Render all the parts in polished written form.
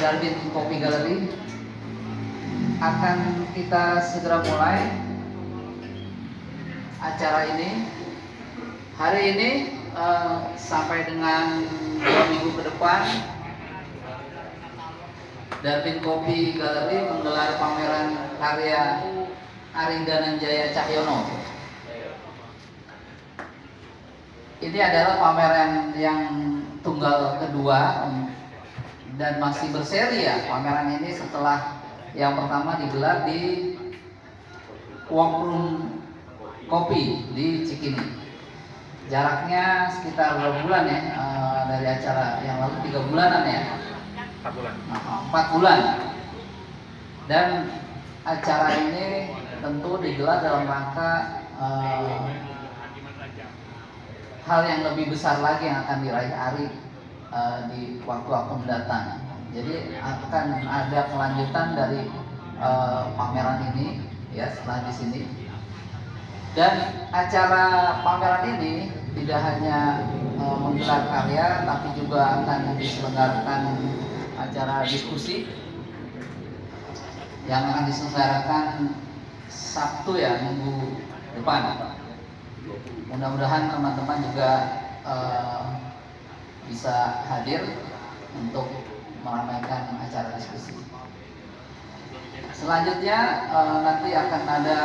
Darwin Kopi Gallery akan kita segera mulai acara ini. Hari ini sampai dengan 2 minggu ke depan, Darwin Kopi Gallery menggelar pameran karya Aringgananjaya Cahyono. Ini adalah pameran yang tunggal kedua dan masih berseri ya. Pameran ini setelah yang pertama digelar di Workroom Kopi di Cikini. Jaraknya sekitar 2 bulan ya, dari acara yang lalu 3 bulanan ya. 4 bulan. 4 bulan. Dan acara ini tentu digelar dalam rangka hal yang lebih besar lagi yang akan diraih Ari di waktu-waktu mendatang. Jadi akan ada kelanjutan dari pameran ini ya setelah di sini. Dan acara pameran ini tidak hanya menggelar karya, tapi juga akan diselenggarakan acara diskusi yang akan diselenggarakan Sabtu ya, minggu depan. Mudah-mudahan teman-teman juga bisa hadir untuk meramaikan acara diskusi. Selanjutnya nanti akan ada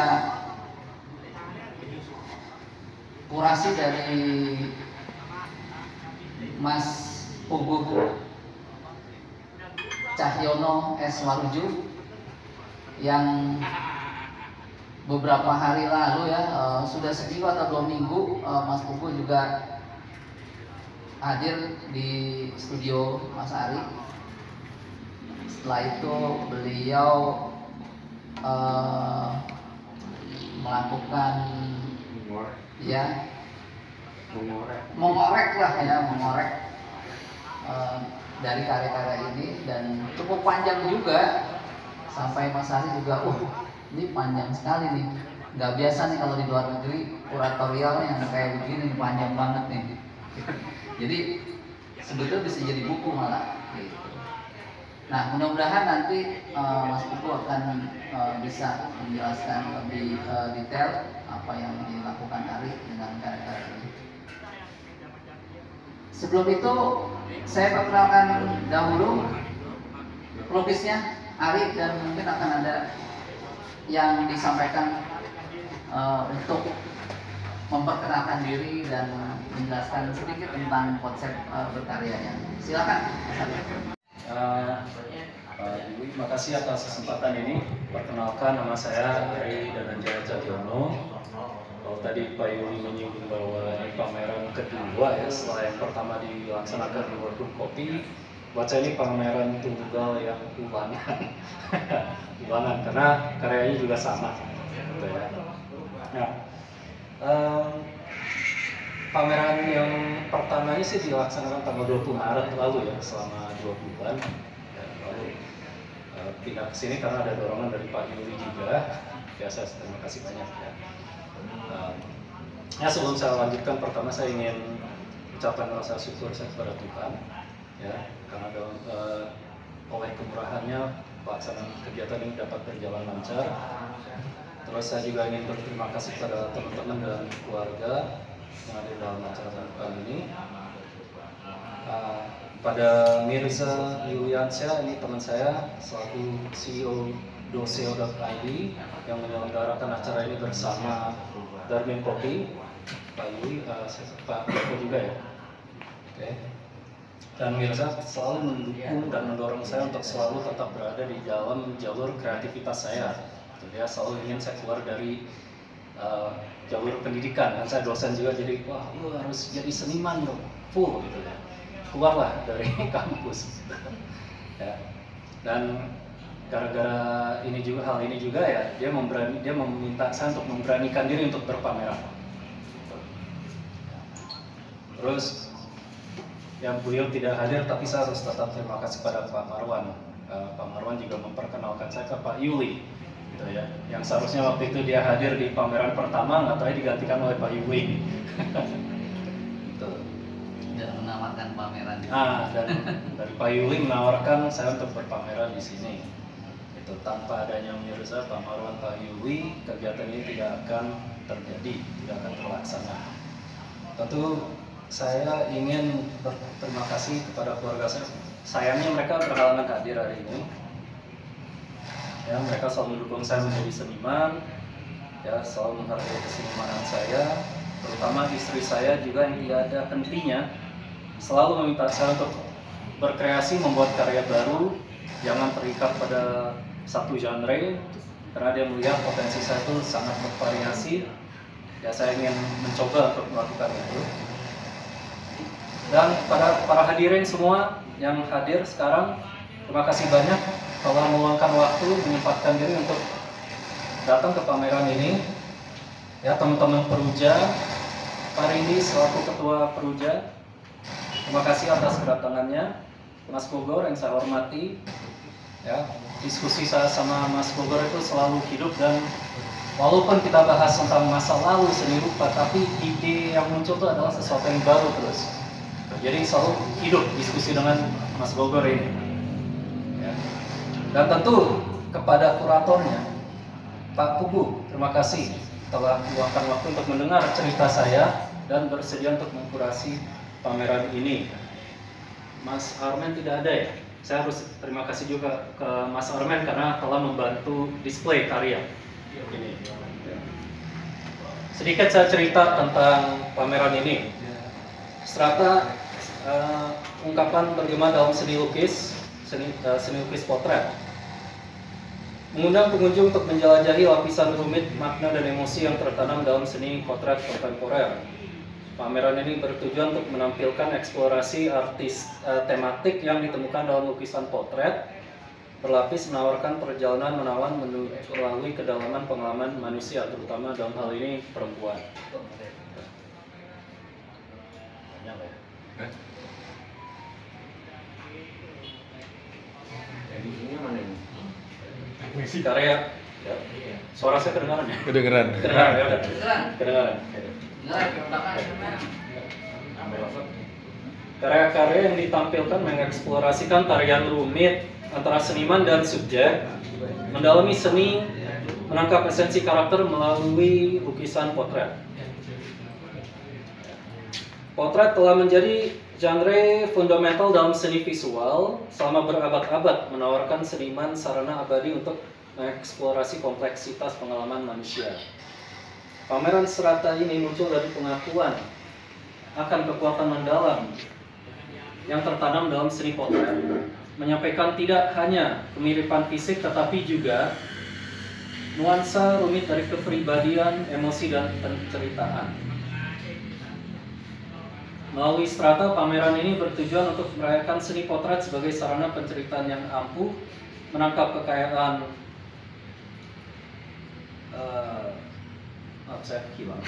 kurasi dari Mas Puguh Cahyono S. Waluju yang beberapa hari lalu ya, sudah seminggu atau 2 minggu Mas Puguh juga hadir di studio Mas Ari. Setelah itu beliau melakukan ya mengorek dari karya-karya ini, dan cukup panjang juga sampai Mas Ari juga ini panjang sekali nih, nggak biasa nih kalau di luar negeri kuratorial yang kayak begini panjang banget nih. Jadi sebetulnya bisa jadi buku malah gitu. Nah, mudah-mudahan nanti Mas Puguh akan bisa menjelaskan lebih detail apa yang dilakukan Ari dengan karya-karya ini. Sebelum itu saya perkenalkan dahulu pelukisnya Ari, dan mungkin akan ada yang disampaikan untuk memperkenalkan diri dan menjelaskan sedikit tentang konsep berkaryanya. Silakan. Terima kasih atas kesempatan ini. Perkenalkan, nama saya Ari Dananjaya Cahyono. Kalau tadi Pak Yuli menyinggung bahwa ini pameran kedua ya, setelah yang pertama dilaksanakan di Workroom Kopi. Buat saya ini pameran tunggal yang ulangan, ulangan karena karyanya juga sama, gitu ya. Nah, pameran yang pertamanya sih dilaksanakan tanggal 20 Maret lalu ya, selama 2 bulan. Ya, lalu pindah ke sini karena ada dorongan dari Pak Yuli juga. Biasa, terima kasih banyak ya. Ya, sebelum saya lanjutkan, pertama saya ingin ucapkan rasa syukur saya kepada Tuhan ya, karena oleh kemurahannya pelaksanaan kegiatan ini dapat berjalan lancar. Terus saya juga ingin berterima kasih kepada teman-teman dan keluarga yang ada dalam acara kali ini. Pada Mirza Yuliansyah, ini teman saya selaku CEO Doseo.id yang menyelenggarakan acara ini bersama Darwin Kopi, Pak Yuli, Pak Joko juga ya. Oke. Dan Mirza selalu mendukung dan mendorong saya untuk selalu tetap berada di dalam jalur kreativitas saya. Dia selalu ingin saya keluar dari jalur pendidikan. Kan saya dosen juga, jadi wah lu harus jadi seniman dong, full gitu ya. Keluarlah dari kampus. Ya. Dan gara-gara ini juga, hal ini juga ya, dia meminta saya untuk memberanikan diri untuk berpameran. Terus yang beliau tidak hadir, tapi saya harus tetap terima kasih pada Pak Marwan. Pak Marwan juga memperkenalkan saya ke Pak Yuli, gitu ya. Yang seharusnya waktu itu dia hadir di pameran pertama, nggak tahu digantikan oleh Pak Yuli. Gitu. Dan menawarkan pameran Dan dari Pak Yuli menawarkan saya untuk berpameran di sini. Itu tanpa adanya Mirza, Pak Marwan, Pak Yuli, kegiatan ini tidak akan terjadi, tidak akan terlaksana. Tentu saya ingin berterima kasih kepada keluarga saya. Sayangnya mereka berhalangan hadir hari ini. Ya, mereka selalu mendukung saya menjadi seniman, ya, selalu menghargai kesenimanan saya, terutama istri saya juga yang tidak ada hentinya selalu meminta saya untuk berkreasi, membuat karya baru, jangan terikat pada satu genre, karena dia melihat potensi saya itu sangat bervariasi. Ya, saya ingin mencoba untuk melakukan itu. Dan pada para hadirin semua yang hadir sekarang, terima kasih banyak telah meluangkan waktu, menyempatkan diri untuk datang ke pameran ini. Ya, teman-teman Peruja, Pak Rindi selaku Ketua Peruja, terima kasih atas kedatangannya. Mas Bogor yang saya hormati, ya, diskusi saya sama Mas Bogor itu selalu hidup, dan walaupun kita bahas tentang masa lalu seni rupa, tapi ide yang muncul itu adalah sesuatu yang baru terus. Jadi selalu hidup diskusi dengan Mas Bogor ini. Ya. Dan tentu kepada kuratornya, Pak Pugu, terima kasih telah meluangkan waktu untuk mendengar cerita saya dan bersedia untuk mengkurasi pameran ini. Mas Armen tidak ada ya? Saya harus terima kasih juga ke Mas Armen karena telah membantu display karya ini. Sedikit saya cerita tentang pameran ini. Strata ungkapan bergema dalam seni lukis, seni lukis potret. Mengundang pengunjung untuk menjelajahi lapisan rumit makna dan emosi yang tertanam dalam seni potret kontemporer. Pameran ini bertujuan untuk menampilkan eksplorasi tematik yang ditemukan dalam lukisan potret, berlapis menawarkan perjalanan menawan melalui kedalaman pengalaman manusia, terutama dalam hal ini perempuan. Karya, ya. Suara saya kedengaran ya? Kedengeran. Kedengaran ya udah. Kedengaran. Karya-karya yang ditampilkan mengeksplorasikan tarian rumit antara seniman dan subjek, mendalami seni, menangkap esensi karakter melalui lukisan potret. Potret telah menjadi genre fundamental dalam seni visual selama berabad-abad, menawarkan seniman sarana abadi untuk mengeksplorasi kompleksitas pengalaman manusia. Pameran Strata ini muncul dari pengakuan akan kekuatan mendalam yang tertanam dalam seni potret, menyampaikan tidak hanya kemiripan fisik tetapi juga nuansa rumit dari kepribadian, emosi, dan penceritaan. Melalui Strata, pameran ini bertujuan untuk merayakan seni potret sebagai sarana penceritaan yang ampuh, menangkap kekayaan saya hilang.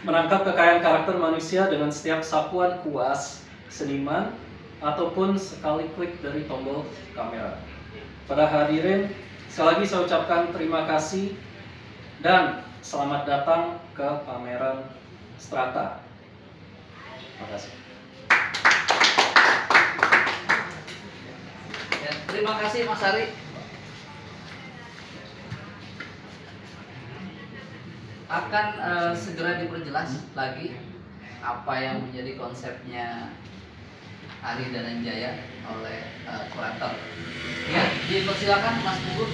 Menangkap kekayaan karakter manusia dengan setiap sapuan kuas seniman ataupun sekali klik dari tombol kamera. Pada hadirin, sekali lagi saya ucapkan terima kasih dan selamat datang ke pameran Strata. Terima kasih. Ya, terima kasih Mas Ari. Akan segera diperjelas lagi apa yang menjadi konsepnya Ari Dananjaya oleh kurator. Ya, dipersilakan Mas Pugu.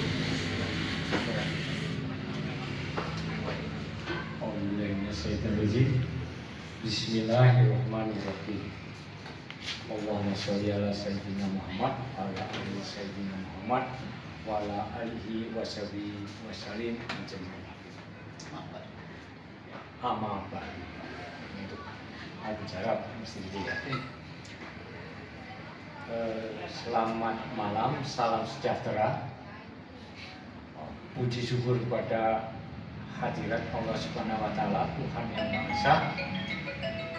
Bismillahirrahmanirrahim. Allahumma sholli ala sayyidina Muhammad wa ala ali sayyidina Muhammad wa ala alihi wa sahbihi wa sallim ajma'in. Apa untuk aku jawab mesti gitu ya. Selamat malam, salam sejahtera. Puji syukur kepada hadirat Allah Subhanahu wa taala, Tuhan yang Maha Esa.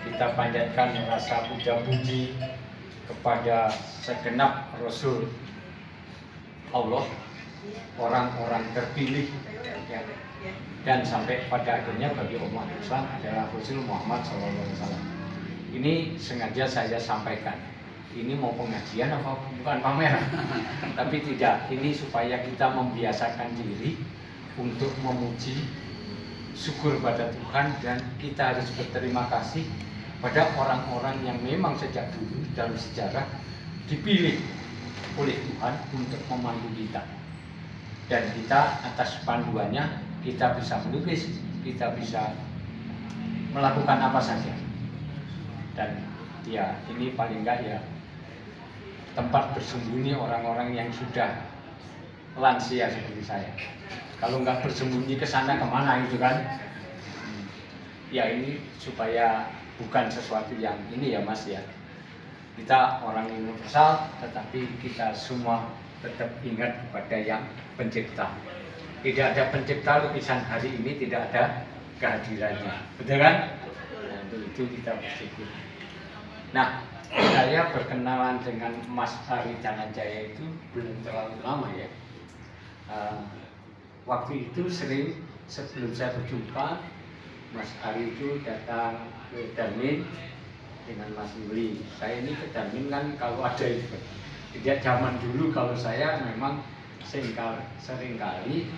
Kita panjatkan rasa puja puji kepada segenap Rasul Allah, orang-orang terpilih yang dan sampai pada akhirnya bagi umat Islam adalah Rasul Muhammad SAW. Ini sengaja saya sampaikan. Ini mau pengajian apa bukan pameran? Tapi tidak, ini supaya kita membiasakan diri untuk memuji, syukur pada Tuhan, dan kita harus berterima kasih pada orang-orang yang memang sejak dulu dalam sejarah dipilih oleh Tuhan untuk memandu kita. Dan kita atas panduannya kita bisa melukis, kita bisa melakukan apa saja. Dan ya ini paling enggak ya tempat bersembunyi orang-orang yang sudah lansia seperti saya. Kalau nggak bersembunyi ke sana kemana gitu kan? Ya ini supaya bukan sesuatu yang ini ya Mas ya. Kita orang universal, tetapi kita semua tetap ingat kepada yang pencipta. Tidak ada pencipta lukisan hari ini, tidak ada kehadirannya, betul kan? Nah, itu kita bersyukur. Nah, saya berkenalan dengan Mas Ari Dananjaya itu belum terlalu lama ya. Waktu itu sering sebelum saya berjumpa, Mas Ari itu datang ke Darmin dengan Mas Yuli. Saya ini ke Darmin kan kalau ada event. Tidak zaman dulu kalau saya memang seringkali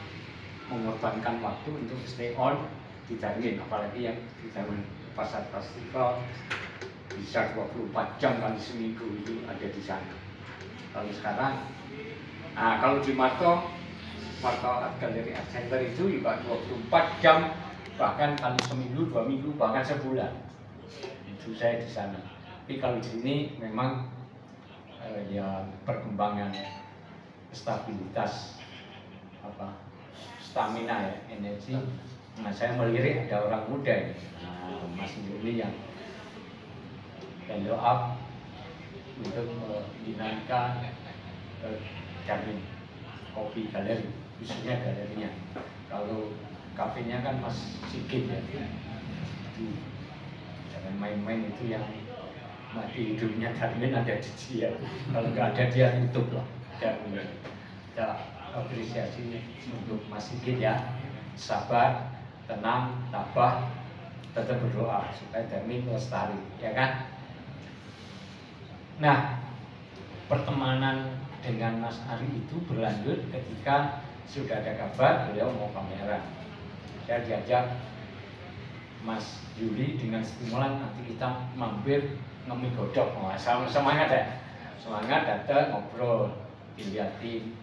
mengorbankan waktu untuk stay on di Darmin, apalagi yang di zaman pasar festival bisa 24 jam kali seminggu itu ada di sana. Kalau sekarang, nah kalau di Marto Art Gallery Art Center itu juga 24 jam, bahkan kali seminggu, 2 minggu, bahkan sebulan. Itu saya di sana. Tapi kalau di sini memang ya perkembangan stabilitas stamina ya, energi. Nah saya melirik ada orang muda ini, Mas Yuli yang follow up untuk dinamika Darmin Kopi Galeri, khususnya galerinya. Kalau kafenya kan Mas Sigit ya, jangan main-main, itu yang mati hidupnya Darmin ada di dia. Kalau nggak ada dia tutup loh. Dan kita apresiasi untuk Mas Sigit ya, sabar, tenang, tabah, tetap berdoa supaya Darmin lestari, ya kan? Nah, pertemanan dengan Mas Ari itu berlanjut ketika sudah ada kabar beliau mau pameran. Saya diajak Mas Yuli dengan stimulan nanti kita mampir ngemi godok. Semangat ya, semangat, datang ngobrol, dilihatin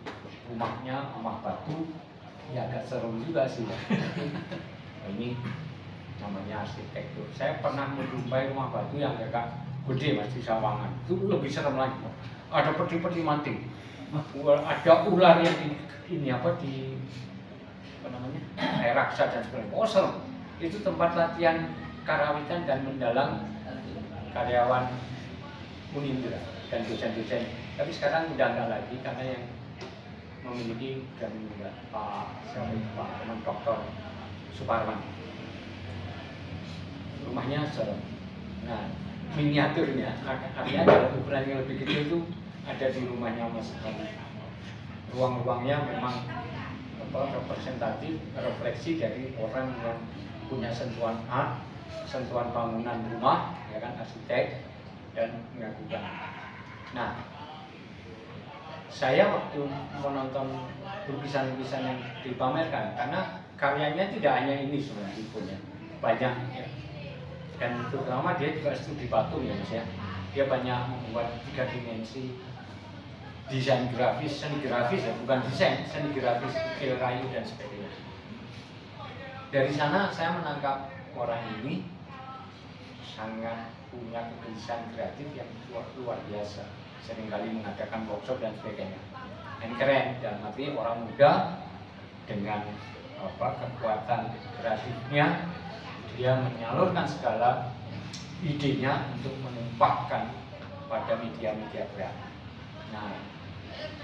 rumahnya, rumah batu, ya agak seru juga sih. Ini namanya arsitektur. Saya pernah menjumpai rumah batu yang agak gede Mas di Sawangan, itu lebih serem lagi. Ada peti-peti mati, ada ular yang di air raksa dan sebagainya. Oh serem. Itu tempat latihan karawitan dan mendalang karyawan Unindra dan dosen-dosen. Tapi sekarang udah enggak lagi karena yang memiliki dan Pak Dr. Suparman. Rumahnya serem. Nah, miniaturnya, artinya dalam ukuran yang lebih kecil itu ada di rumahnya Mas Ari. Ruang-ruangnya memang representatif, refleksi dari orang yang punya sentuhan art, sentuhan bangunan rumah, ya kan, arsitek dan mengagukan. Nah, saya waktu menonton lukisan-lukisan yang dipamerkan, karena karyanya tidak hanya ini sebenarnya, punya banyak ya. Dan terutama dia juga studi patung ya Mas ya. Dia banyak membuat 3 dimensi, desain grafis, seni grafis ya, bukan desain, seni grafis, ukir kayu dan sebagainya. Dari sana saya menangkap orang ini sangat punya kegelisahan kreatif yang luar biasa. Seringkali mengadakan workshop dan sebagainya. Dan keren, dan artinya orang muda dengan kekuatan kreatifnya, dia menyalurkan segala idenya untuk menumpahkan pada media-media kreatif. Nah,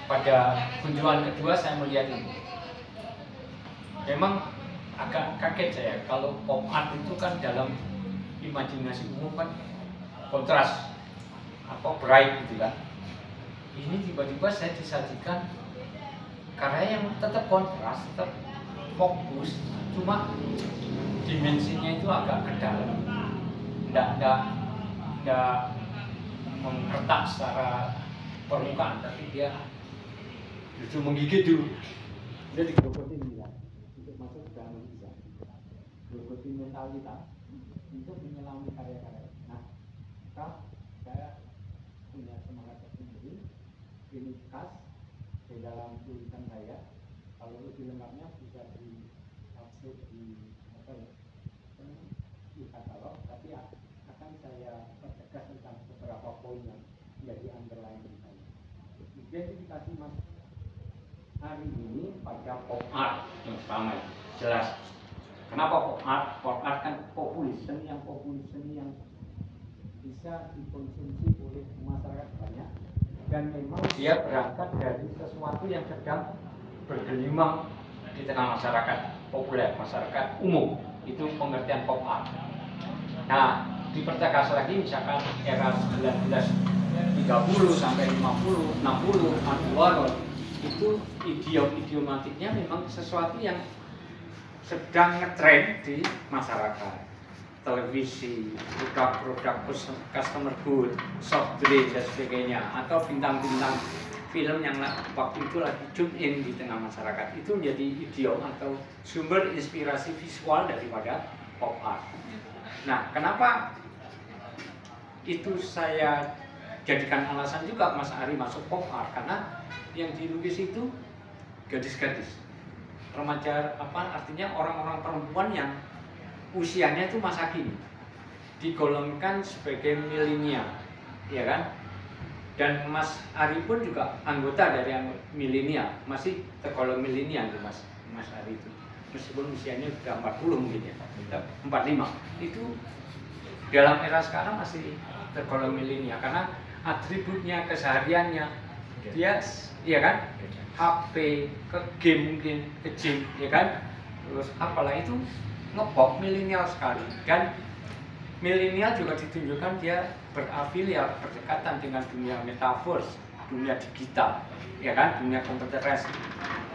pada kunjungan kedua saya melihat ini. Memang agak kaget saya kalau pop art itu kan dalam imajinasi umum kan kontras atau bright gitu kan. Ini tiba-tiba saya disajikan karya yang tetap kontras, tetap fokus, cuma dimensinya itu agak ke dalam, tidak tidak mengretak secara permukaan, tapi dia justru menggigit dulu. Dia digerogotin kita untuk masuk ke dalam kita, gerogotin mental kita untuk menyelami karya-karya. Nah, maka saya punya semangat tersendiri. Ini khas di dalam tulisan saya. Kalau lebih lengkapnya bisa di-upload di katalog, tapi akan saya pertegas tentang beberapa poin yang menjadi underline di sana. Identifikasi Mas hari ini pada pop art yang pertama, jelas. Kenapa pop art? Pop art kan populis, seni yang bisa dikonsumsi oleh masyarakat banyak, dan memang dia berangkat dari sesuatu yang sedang bergelimang di tengah masyarakat populer, masyarakat umum. Itu pengertian pop art. Nah, dipertegas lagi misalkan era 1930 sampai 50, 60, Andy Warhol, itu idiomatiknya memang sesuatu yang sedang ngetrend di masyarakat. Televisi, produk-produk customer good, soft drink dan sebagainya, atau bintang-bintang film yang waktu itu lagi tune in di tengah masyarakat, itu menjadi idiom atau sumber inspirasi visual daripada pop art. Nah, kenapa itu saya jadikan alasan juga Mas Ari masuk pop art? Karena yang dilukis itu gadis-gadis, remaja, artinya orang-orang perempuan yang usianya itu masa kini, digolongkan sebagai milenial, ya kan? Dan Mas Ari pun juga anggota dari milenial, masih tergolong milenial tuh Mas Ari itu, meskipun usianya sudah 40 mungkin ya, 45. Itu dalam era sekarang masih tergolong milenial karena atributnya, kesehariannya dia, ya kan, HP, ke game mungkin, ke gym, ya kan, terus apalah itu ngepop milenial sekali. Dan milenial juga ditunjukkan dia berafiliasi, berdekatan dengan dunia metaverse, dunia digital, ya kan, dunia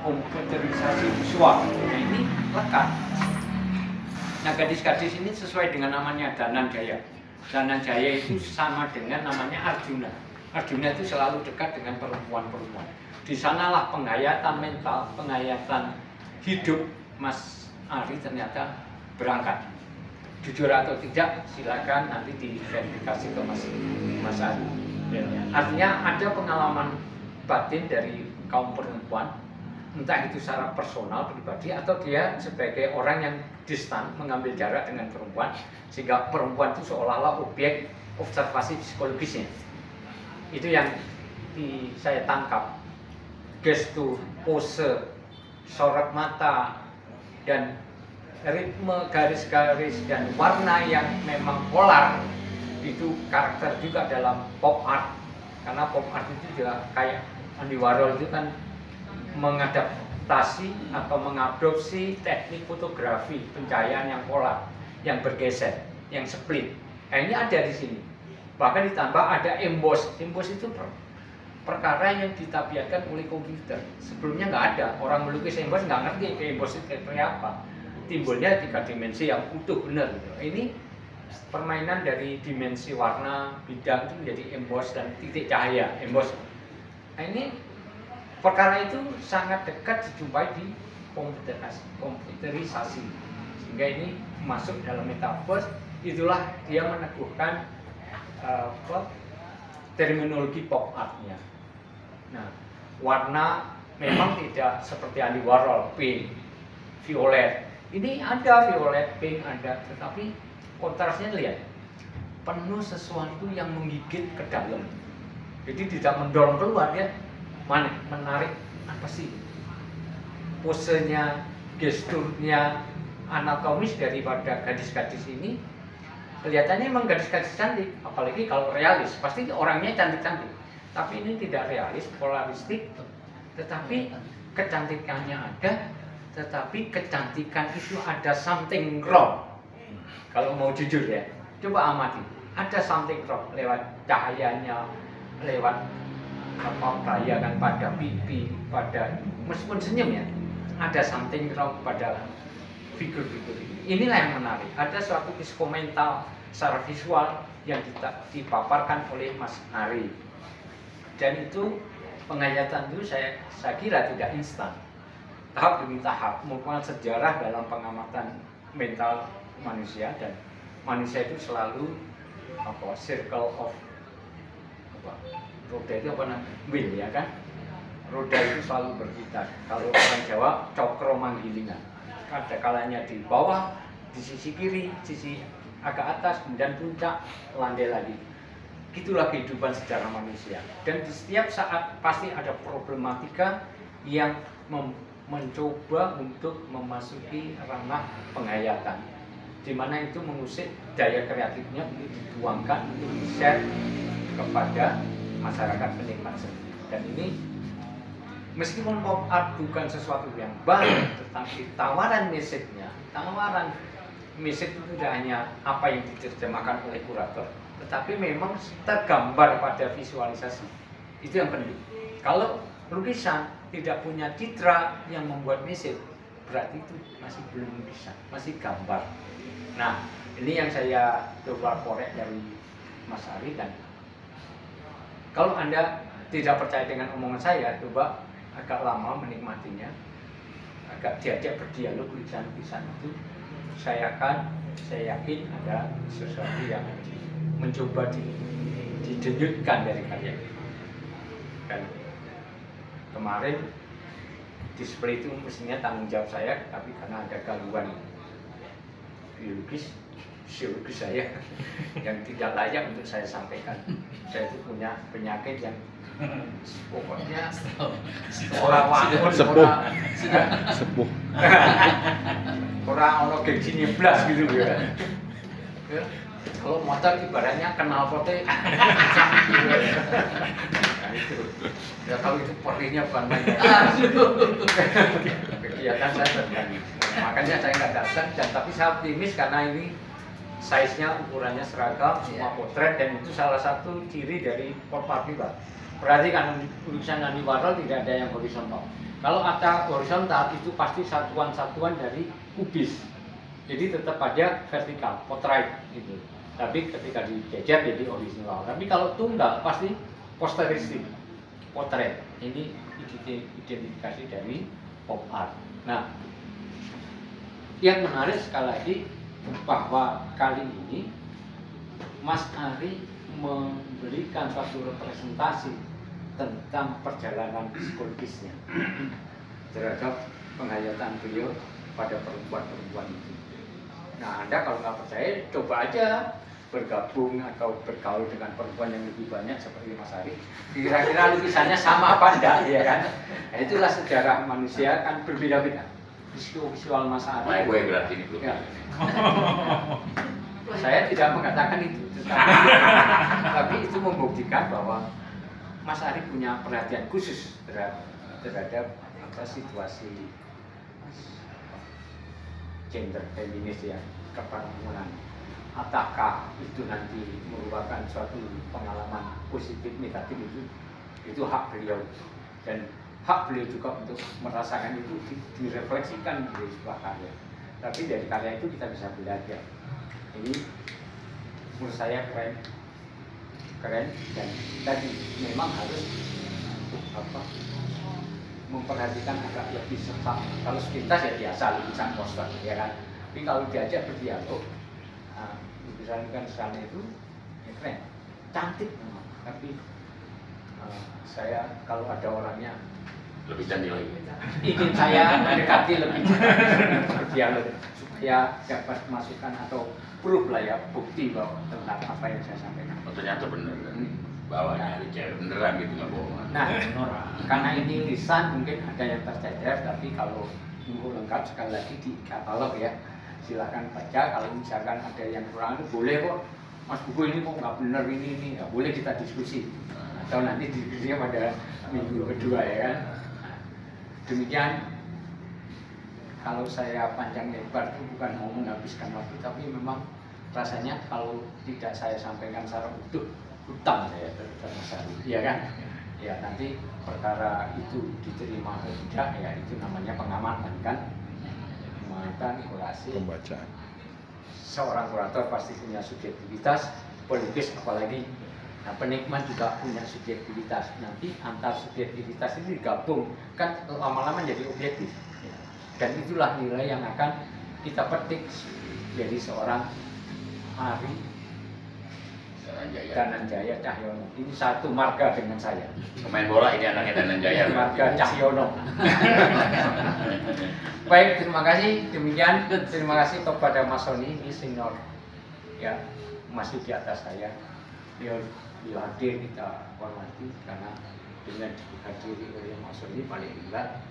komputerisasi visual. Nah, ini lekat. Nah, gadis-gadis ini sesuai dengan namanya Dhananjaya. Dhananjaya itu sama dengan namanya Arjuna. Arjuna itu selalu dekat dengan perempuan-perempuan. Di sanalah penghayatan mental, penghayatan hidup Mas Ari ternyata berangkat. Jujur atau tidak, silakan nanti diverifikasi ke Mas Ari. Artinya ada pengalaman batin dari kaum perempuan, entah itu secara personal, pribadi, atau dia sebagai orang yang distan, mengambil jarak dengan perempuan, sehingga perempuan itu seolah-olah objek observasi psikologisnya. Itu yang saya tangkap. Gestur, pose, sorot mata, dan ritme garis-garis dan warna yang memang polar itu karakter juga dalam pop art. Karena pop art itu juga kayak Andy Warhol itu kan mengadaptasi atau mengadopsi teknik fotografi pencahayaan yang polar, yang bergeser, yang split. Nah, ini ada di sini. Bahkan ditambah ada emboss. Emboss itu perkara yang ditabiatkan oleh komputer. Sebelumnya nggak ada. Orang melukis emboss nggak ngerti emboss itu kayak apa. Timbulnya 3 dimensi yang utuh benar. Ini permainan dari dimensi warna, bidang itu menjadi emboss dan titik cahaya, emboss. Nah, ini perkara itu sangat dekat dijumpai di komputerisasi. Sehingga ini masuk dalam metaverse, itulah dia meneguhkan terminologi pop art-nya. Nah, warna memang tidak seperti Andy Warhol, pink, violet. Ini ada violet, pink ada, tetapi kontrasnya lihat, penuh sesuatu yang menggigit ke dalam. Jadi tidak mendorong keluar, dia menarik apa sih? Posenya, gesturnya, anatomis daripada gadis-gadis ini kelihatannya memang gadis-gadis cantik, apalagi kalau realis, pasti orangnya cantik-cantik. Tapi ini tidak realis, polaristik, tetapi kecantikannya ada, tetapi kecantikan itu ada something wrong. Kalau mau jujur ya, coba amati, ada something wrong lewat cahayanya, lewat bayangan pada pipi, pada meskipun senyum ya, ada something wrong pada figur-figur ini. Inilah yang menarik. Ada suatu psikomental secara visual yang dipaparkan oleh Mas Ari. Dan itu penghayatan itu saya kira tidak instan, tahap demi tahap, merupakan sejarah dalam pengamatan mental manusia, dan manusia itu selalu circle of roda itu wheel, ya kan, roda itu selalu berputar. Kalau orang Jawa cokro manggilingan, ada kalanya di bawah, di sisi kiri, sisi agak atas, kemudian puncak, landai lagi. Itulah kehidupan sejarah manusia, dan di setiap saat pasti ada problematika yang mencoba untuk memasuki ranah penghayatan, di mana itu mengusik daya kreatifnya untuk dituangkan, untuk di-share kepada masyarakat penikmat seni. Dan ini meskipun pop art bukan sesuatu yang baru, tetapi tawaran message-nya, tawaran message itu tidak hanya apa yang diterjemahkan oleh kurator, tetapi memang tergambar pada visualisasi. Itu yang penting. Kalau lukisan tidak punya citra yang membuat message, berarti itu masih belum lukisan, masih gambar. Nah, ini yang saya coba korek dari Mas Ari. Dan kalau Anda tidak percaya dengan omongan saya, coba agak lama menikmatinya, agak diajak berdialog lukisan-lukisan itu, saya yakin ada sesuatu yang mencoba didenyutkan dari karya ini. Dan kemarin display itu mestinya tanggung jawab saya, tapi karena ada gangguan biologis, psikologis saya yang tidak layak untuk saya sampaikan. Saya itu punya penyakit yang pokoknya orang wangun, sepuh orang ono gengsi nyeblas gitu ya. Kalau motor ibaratnya kenal pote. Nah itu. Ya kalau itu perihnya bukan main. Kegiatan saya terganggu. Makanya saya nggak datang, dan tapi saya optimis karena ini size-nya, ukurannya seragam, semua potret, dan itu salah satu ciri dari pop art juga. Berarti kan lukisan Andy Warhol tidak ada yang horizontal. Kalau ada horizontal itu pasti satuan-satuan dari kubis. Jadi tetap ada vertikal, potret gitu. Tapi ketika dijejer jadi horizontal. Tapi kalau tunggal pasti posteristik, potret. Ini identifikasi dari pop art. Nah, yang menarik sekali lagi bahwa kali ini Mas Ari memberikan suatu representasi tentang perjalanan psikologisnya terhadap penghayatan beliau pada perempuan-perempuan itu. Nah, Anda kalau nggak percaya, coba aja bergabung atau bergaul dengan perempuan yang lebih banyak seperti Mas Ari. Kira-kira lukisannya sama apa enggak, ya kan? Nah, itulah sejarah manusia kan berbeda-beda. Visual Mas Ari. gue berarti ini belum. Ya. Saya tidak mengatakan itu, tapi itu membuktikan bahwa Mas Ari punya perhatian khusus terhadap situasi gender feminis ya, keperempuanan. Apakah itu nanti merupakan suatu pengalaman positif negatif, itu hak beliau, dan hak beliau juga untuk merasakan itu direfleksikan di sebuah karya. Tapi dari karya itu kita bisa belajar. Ini menurut saya keren, dan tadi memang harus memperhatikan agak lebih serta. Kalau sepintas ya biasa lukisan poster, ya kan. Tapi kalau diajak berdialog, lukisan sana itu ya keren, cantik memang. Tapi saya kalau ada orangnya Lebih cantik lagi. ingin saya mendekati lebih berdialog supaya dapat masukan atau proof lah ya, bukti bahwa tentang apa yang saya sampaikan. Oh, ternyata bener kan? Bawahnya dari cewek beneran gitu, nggak bohong. Nah, karena ini lisan mungkin ada yang tercecer, tapi kalau info lengkap sekali lagi di katalog ya, silakan baca. Kalau misalkan ada yang kurang, boleh kok, Mas buku ini kok nggak bener ini, ya boleh kita diskusi. Atau nanti diskusinya pada minggu kedua ya kan. Demikian, kalau saya panjang lebar itu bukan mau menghabiskan waktu, tapi memang rasanya kalau tidak saya sampaikan secara utuh, hutang saya terhadap Mas Ari, ya kan? Ya nanti perkara itu diterima atau tidak, ya itu namanya pengamatan kan, pengamatan, kurasi, Pembacaan. seorang kurator pasti punya subjektivitas, pelukis apalagi. Nah, penikmat juga punya subjektivitas. Nanti antar subjektivitas ini digabung, kan lama-lama jadi objektif. Dan itulah nilai yang akan kita petik dari seorang Ari Dananjaya Cahyono. Ini satu marga dengan saya. Pemain bola ini anaknya Dananjaya. Marga Cahyono. Baik, terima kasih. Demikian, terima kasih kepada Mas Sony, ini senior, ya, masih di atas saya. Beliau hadir, kita hormati karena dengan dihadiri oleh Mas Sony paling enggak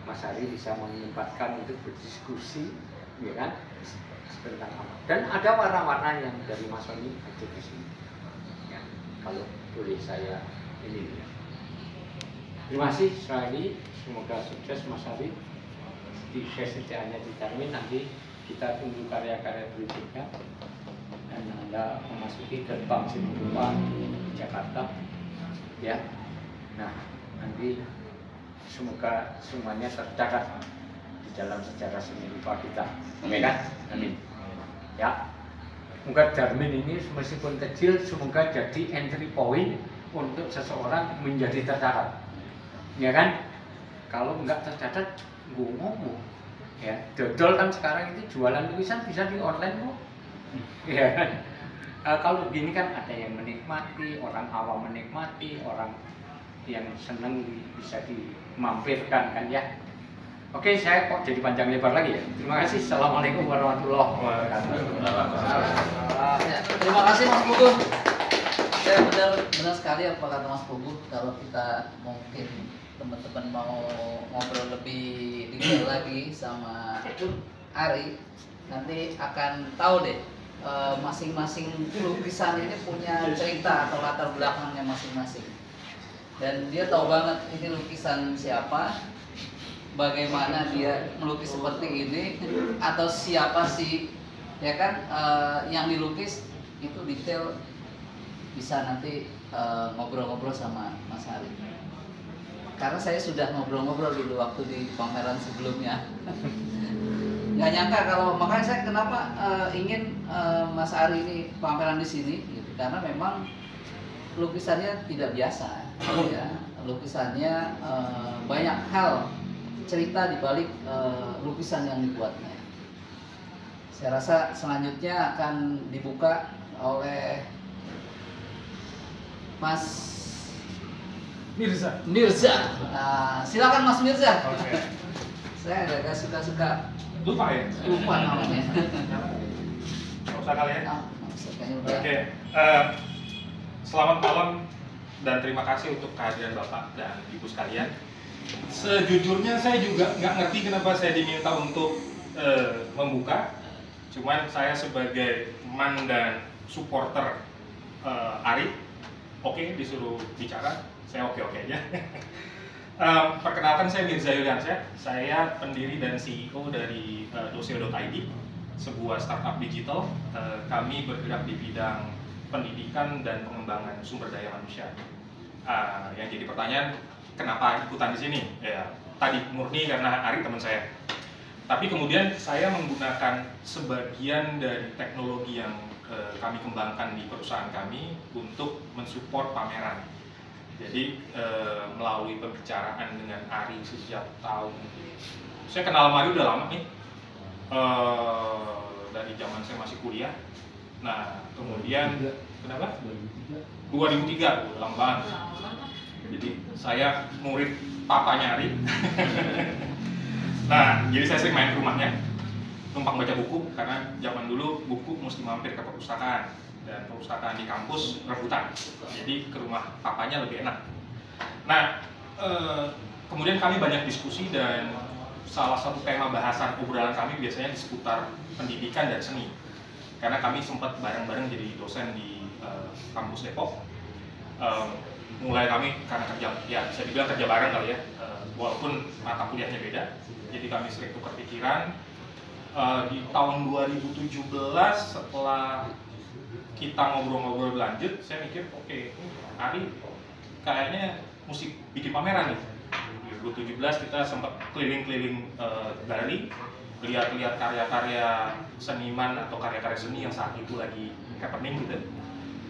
Mas Ari bisa menyempatkan untuk berdiskusi, ya kan, tentang apa. Dan ada warna-warna yang dari Mas Sony hadir di sini. Ya, kalau boleh saya ini. Ya. Terima kasih sekali. Semoga sukses Mas Ari. Di sesi-sesinya ditermin, nanti kita tunggu karya-karya berikutnya. Dan Anda memasuki gerbang seni rupa Jakarta, ya. Nah, nanti semoga semuanya tercatat di dalam sejarah seni rupa kita. Amin. Kan? Amin. Ya. Semoga Darmin ini meskipun kecil, semoga jadi entry point untuk seseorang menjadi tercatat. Ya kan? Kalau nggak tercatat, gue ngomong. Ya, dodol kan sekarang itu jualan lukisan bisa di online kok. Ya kan? Kalau begini kan ada yang menikmati, orang awam menikmati, orang yang senang bisa dimampirkan kan ya. Oke, saya kok jadi panjang lebar lagi ya. Terima kasih. Assalamualaikum warahmatullahi wabarakatuh. Ya, terima kasih Mas Puguh. Saya benar sekali apa kata Mas Puguh, kalau kita mungkin teman-teman mau ngobrol lebih detail lagi sama Ari, nanti akan tahu deh masing-masing lukisan ini punya cerita atau latar belakangnya masing-masing. Dan dia tahu banget ini lukisan siapa, bagaimana dia melukis seperti ini, atau siapa sih, ya kan, yang dilukis itu detail. Bisa nanti ngobrol-ngobrol sama Mas Ari. Karena saya sudah ngobrol-ngobrol dulu waktu di pameran sebelumnya. Nggak nyangka kalau, makanya saya kenapa ingin Mas Ari ini pameran di sini, gitu. Karena memang lukisannya tidak biasa, ya. Lukisannya banyak hal, cerita di balik lukisan yang dibuatnya. Saya rasa selanjutnya akan dibuka oleh Mas Mirza. Nah, silakan Mas Mirza. Oke. Saya agak suka Lupa ya? lupa namanya. Nggak usah kali ya? Ah, maksud kayaknya udah. Oke. Selamat malam dan terima kasih untuk kehadiran Bapak dan Ibu sekalian. Sejujurnya saya juga nggak ngerti kenapa saya diminta untuk membuka. Cuman saya sebagai teman dan supporter Ari, oke, disuruh bicara, saya oke-oke aja. Perkenalkan, saya Mirza Yuliansyah, saya pendiri dan CEO dari Doseo.id, sebuah startup digital. Kami bergerak di bidang pendidikan dan pengembangan sumber daya manusia. Yang jadi pertanyaan, kenapa ikutan di sini? Ya, tadi murni karena Ari teman saya. Tapi kemudian saya menggunakan sebagian dari teknologi yang kami kembangkan di perusahaan kami untuk mensupport pameran. Jadi melalui pembicaraan dengan Ari sejak tahun, saya kenal Ari udah lama nih, dari zaman saya masih kuliah. Nah kemudian kenapa? 2003, lama banget. Jadi saya murid papanya Ari. Nah jadi saya sering main ke rumahnya, numpang baca buku, karena zaman dulu buku mesti mampir ke perpustakaan, dan perpustakaan di kampus rebutan, jadi ke rumah papanya lebih enak. Nah kemudian kami banyak diskusi, dan salah satu tema bahasan obrolan kami biasanya di seputar pendidikan dan seni, karena kami sempat bareng-bareng jadi dosen di kampus Depok. Mulai kami karena kerja, ya bisa dibilang kerja bareng kali ya, walaupun mata kuliahnya beda, jadi kami sering tukar pikiran. Di tahun 2017 setelah kita ngobrol-ngobrol lanjut, saya mikir oke, Ari kayaknya mesti bikin pameran nih. 2017 kita sempat keliling-keliling Bali, lihat-lihat karya-karya seniman atau karya-karya seni yang saat itu lagi happening gitu.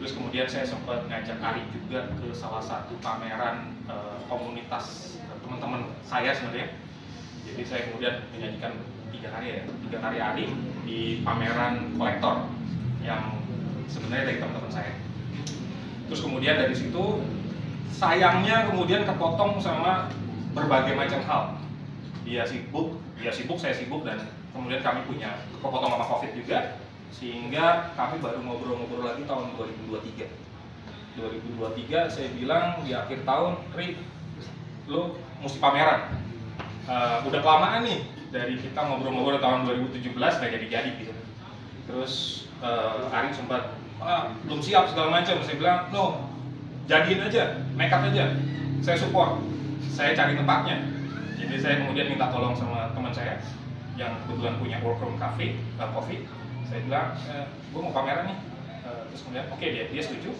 Terus kemudian saya sempat ngajak Ari juga ke salah satu pameran komunitas teman-teman saya sebenarnya. Jadi saya kemudian menyajikan 3 karya Ari di pameran kolektor yang sebenarnya dari teman-teman saya. Terus kemudian dari situ sayangnya kemudian kepotong sama berbagai macam hal. Dia sibuk, saya sibuk, dan kemudian kami punya kepotong sama COVID juga, sehingga kami baru ngobrol-ngobrol lagi tahun 2023. 2023 saya bilang di akhir tahun, Ri, lo mesti pameran. Udah kelamaan nih dari kita ngobrol-ngobrol tahun 2017 nggak jadi-jadi gitu. Terus Ari sempat belum siap segala macam. Saya bilang, no, jadiin aja, nekat aja, saya support, saya cari tempatnya. Jadi saya kemudian minta tolong sama teman saya yang kebetulan punya workroom cafe, coffee. Saya bilang, gue mau pameran nih. Terus kemudian oke, dia setuju.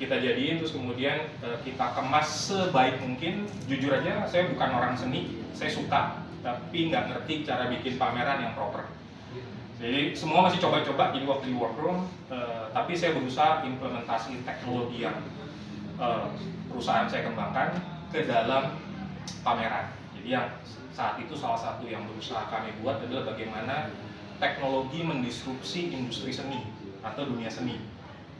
Kita jadiin, terus kemudian kita kemas sebaik mungkin. Jujur aja, saya bukan orang seni, saya suka, tapi nggak ngerti cara bikin pameran yang proper. Jadi semua masih coba-coba di waktu di workroom, tapi saya berusaha implementasi teknologi yang perusahaan saya kembangkan ke dalam pameran. Jadi yang saat itu salah satu yang berusaha kami buat adalah bagaimana teknologi mendisrupsi industri seni atau dunia seni.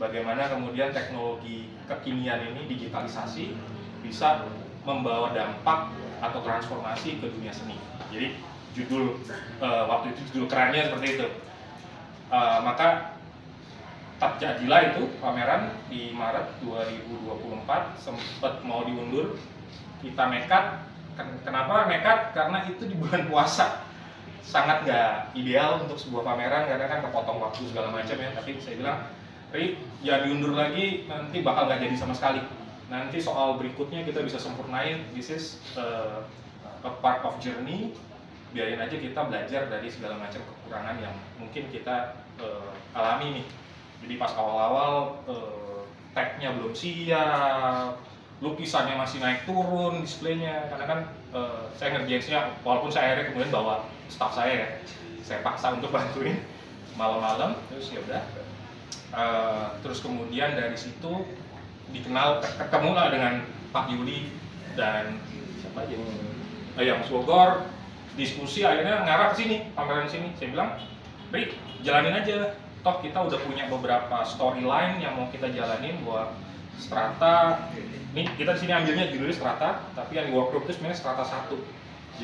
Bagaimana kemudian teknologi kekinian ini, digitalisasi, bisa membawa dampak atau transformasi ke dunia seni. Jadi judul waktu itu judul kerennya seperti itu. Maka terjadilah itu pameran di Maret 2024, sempat mau diundur. Kita nekat. Kenapa nekat? Karena itu di bulan puasa, sangat nggak ideal untuk sebuah pameran karena kan kepotong waktu segala macam ya. Tapi saya bilang, Ri, ya diundur lagi, nanti bakal nggak jadi sama sekali. Nanti soal berikutnya kita bisa sempurnain. This is a part of journey. Biarin aja kita belajar dari segala macam kekurangan yang mungkin kita alami nih. Jadi pas awal-awal tag-nya belum siap, lukisannya masih naik turun displaynya, karena kan saya ngerjainnya, walaupun saya akhirnya kemudian bawa staff saya ya, saya paksa untuk bantuin malam-malam. Terus ya udah, terus kemudian dari situ ketemu lah dengan Pak Yuli dan siapa aja yang Bogor, diskusi akhirnya ngarah ke sini, pameran sini. Saya bilang, Ri, jalanin aja, toh kita udah punya beberapa storyline yang mau kita jalanin buat strata. Ini kita di sini ambilnya judulnya strata, tapi yang di workshop itu sebenarnya strata 1.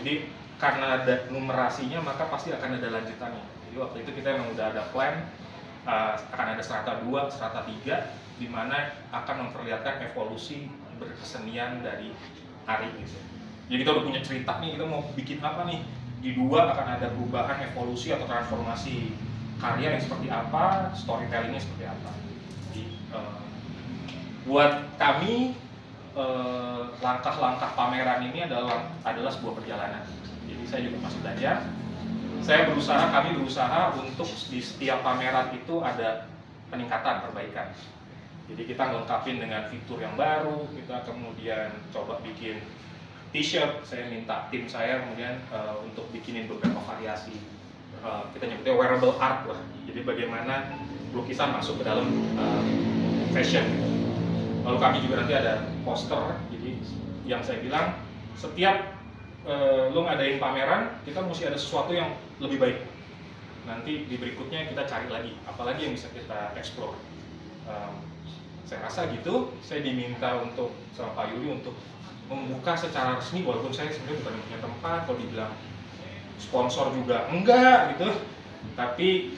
Jadi karena ada numerasinya maka pasti akan ada lanjutannya. Jadi waktu itu kita memang udah ada plan, akan ada strata 2, strata 3, di mana akan memperlihatkan evolusi berkesenian dari Ari gitu. Jadi kita udah punya cerita nih, kita mau bikin apa nih. Di 2 akan ada perubahan, evolusi atau transformasi karya yang seperti apa, storytellingnya seperti apa. Jadi, buat kami langkah-langkah pameran ini adalah sebuah perjalanan. Jadi saya juga masih belajar. Kami berusaha untuk di setiap pameran itu ada peningkatan, perbaikan. Jadi kita ngelengkapin dengan fitur yang baru, kita kemudian coba bikin t-shirt. Saya minta tim saya kemudian untuk bikinin beberapa variasi. Kita nyebutnya wearable art lah. Jadi bagaimana lukisan masuk ke dalam fashion. Lalu kami juga nanti ada poster. Jadi yang saya bilang, setiap lo ngadain pameran, kita mesti ada sesuatu yang lebih baik. Nanti di berikutnya kita cari lagi, apalagi yang bisa kita explore. Saya rasa gitu. Saya diminta untuk sama Pak Yuli untuk membuka secara resmi, walaupun saya sebenarnya bukan punya tempat. Kalau dibilang sponsor juga enggak gitu, tapi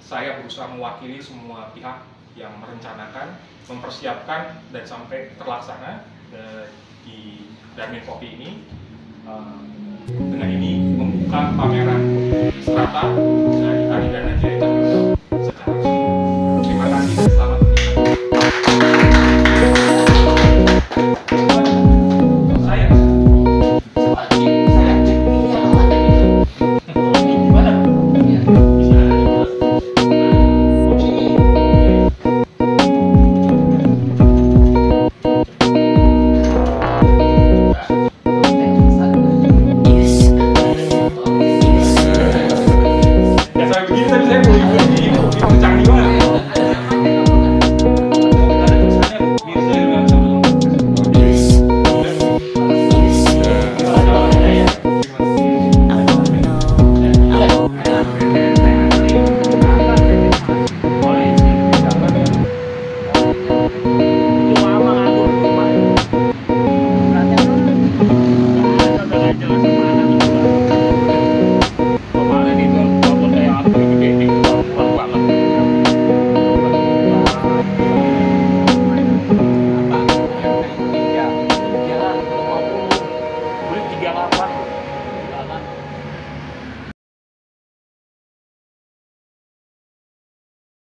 saya berusaha mewakili semua pihak yang merencanakan, mempersiapkan dan sampai terlaksana di Darmin Kopi ini. Dengan ini membuka pameran strata dari Ari Danajaya